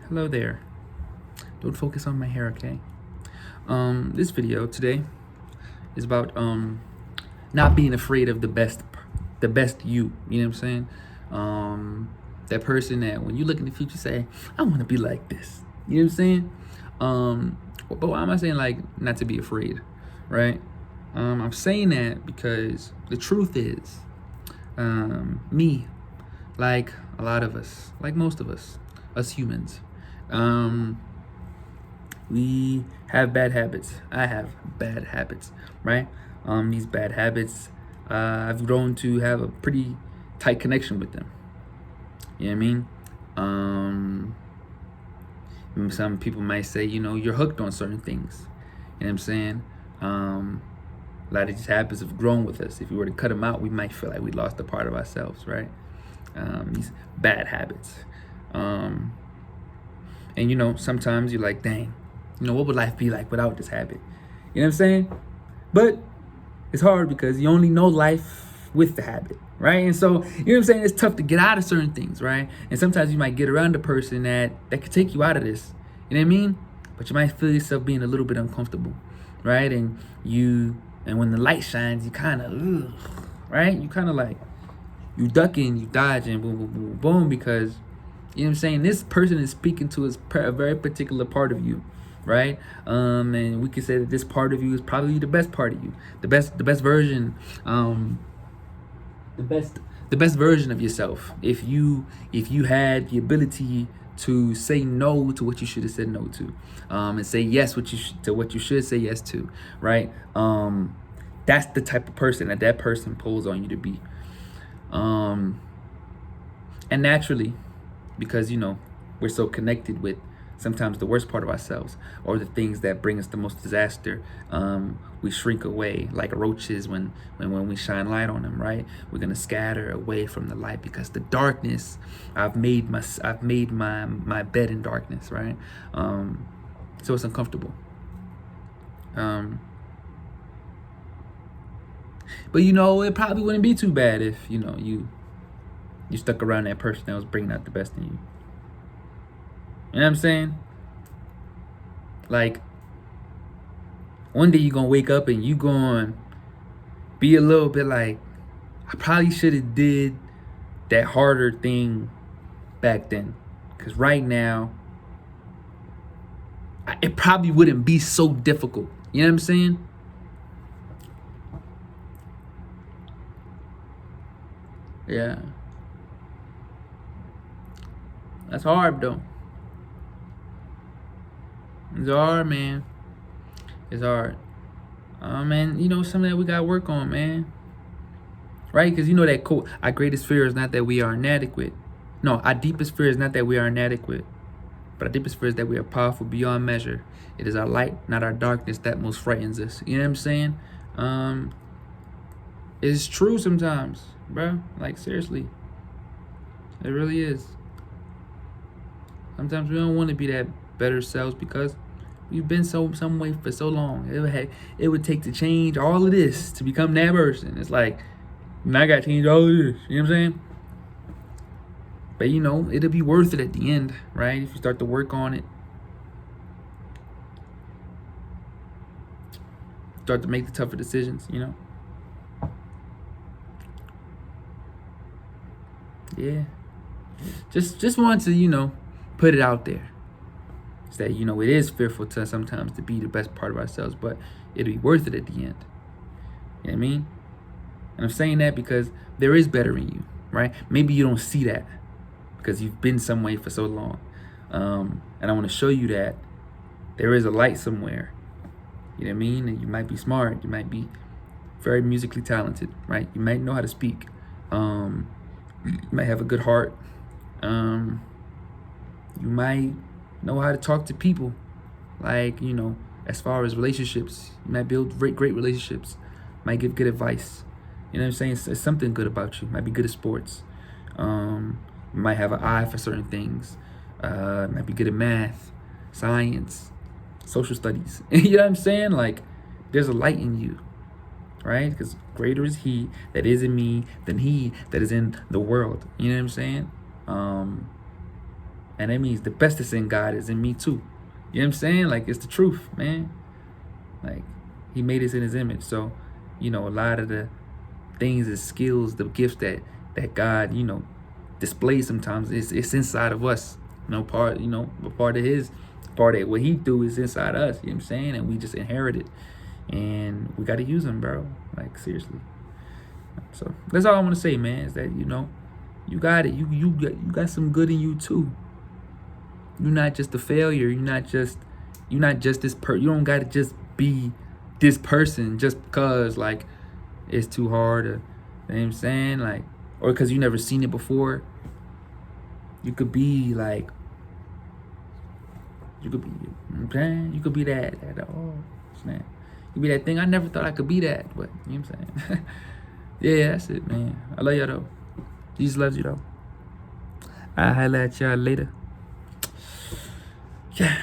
Hello there. Don't focus on my hair, okay? This video today is about not being afraid of the best you. You know what I'm saying? That person that when you look in the future say, I want to be like this. You know what I'm saying? But why am I saying like not to be afraid, right? I'm saying that because the truth is, me, like a lot of us, like most of us humans, we have bad habits. I have bad habits, right? These bad habits, I've grown to have a pretty tight connection with them. You know what I mean? Some people might say, you're hooked on certain things. You know what I'm saying? A lot of these habits have grown with us. If we were to cut them out, we might feel like we lost a part of ourselves, right? These bad habits. And sometimes you're like, dang, what would life be like without this habit? You know what I'm saying? But it's hard because you only know life with the habit, right? And so, you know what I'm saying? It's tough to get out of certain things, right? And sometimes you might get around a person that could take you out of this. You know what I mean? But you might feel yourself being a little bit uncomfortable, right? And when the light shines, you kind of, right? You kind of like, you ducking, you dodging, boom, boom, boom, boom, because, you know what I'm saying? This person is speaking to a very particular part of you, right? And we can say that this part of you is probably the best part of you, the best version, the best version of yourself. If you had the ability to say no to what you should have said no to, and say yes to what you should say yes to, right? That's the type of person that person pulls on you to be. And naturally, because we're so connected with sometimes the worst part of ourselves or the things that bring us the most disaster, we shrink away like roaches when we shine light on them, right? We're gonna scatter away from the light because the darkness, I've made my bed in darkness, right? So it's uncomfortable. But it probably wouldn't be too bad if you stuck around that person that was bringing out the best in you. You know what I'm saying? Like, one day you're gonna wake up and you gonna be a little bit like, I probably should have did that harder thing back then. Because right now, it probably wouldn't be so difficult. You know what I'm saying? Yeah. That's hard, though. It's hard, man. It's hard. Man, something that we gotta work on, man. Right? Because that quote, our greatest fear is not that we are inadequate. No, our deepest fear is not that we are inadequate, but our deepest fear is that we are powerful beyond measure. It is our light, not our darkness, that most frightens us. You know what I'm saying? It's true sometimes, bro. Like, seriously. It really is. Sometimes we don't want to be that better selves because we've been some way for so long. It would take to change all of this to become that person. It's like, now I got to change all of this. You know what I'm saying? But it'll be worth it at the end, right? If you start to work on it. Start to make the tougher decisions, Yeah. Just want to, put it out there. It's that, it is fearful to sometimes to be the best part of ourselves, but it'll be worth it at the end. You know what I mean? And I'm saying that because there is better in you, right? Maybe you don't see that because you've been some way for so long. And I want to show you that there is a light somewhere. You know what I mean? And you might be smart. You might be very musically talented, right? You might know how to speak. You might have a good heart. You might know how to talk to people. Like, as far as relationships, you might build great relationships. Might give good advice. You know what I'm saying? It's something good about you. Might be good at sports. You might have an eye for certain things. Might be good at math, science, social studies. You know what I'm saying? Like, there's a light in you, right? Because greater is he that is in me than he that is in the world. You know what I'm saying? And that means the best that's in God is in me too. You know what I'm saying? Like, it's the truth, man. Like, he made us in his image. So, a lot of the things, the skills, the gifts that God, displays sometimes, it's inside of us. Part of what he do is inside us. You know what I'm saying? And we just inherit it. And we got to use them, bro. Like, seriously. So that's all I want to say, man, is that, you got it. You got some good in you too. You're not just a failure. You're not just this you don't got to just be this person just because, like, it's too hard, or, you know what I'm saying? Like, or because you never seen it before. You could be like, you could be that, oh, snap. You could be that thing. I never thought I could be that, but, you know what I'm saying? Yeah, that's it, man. I love y'all, though. Jesus loves you, though. I'll holla at y'all later. Yeah.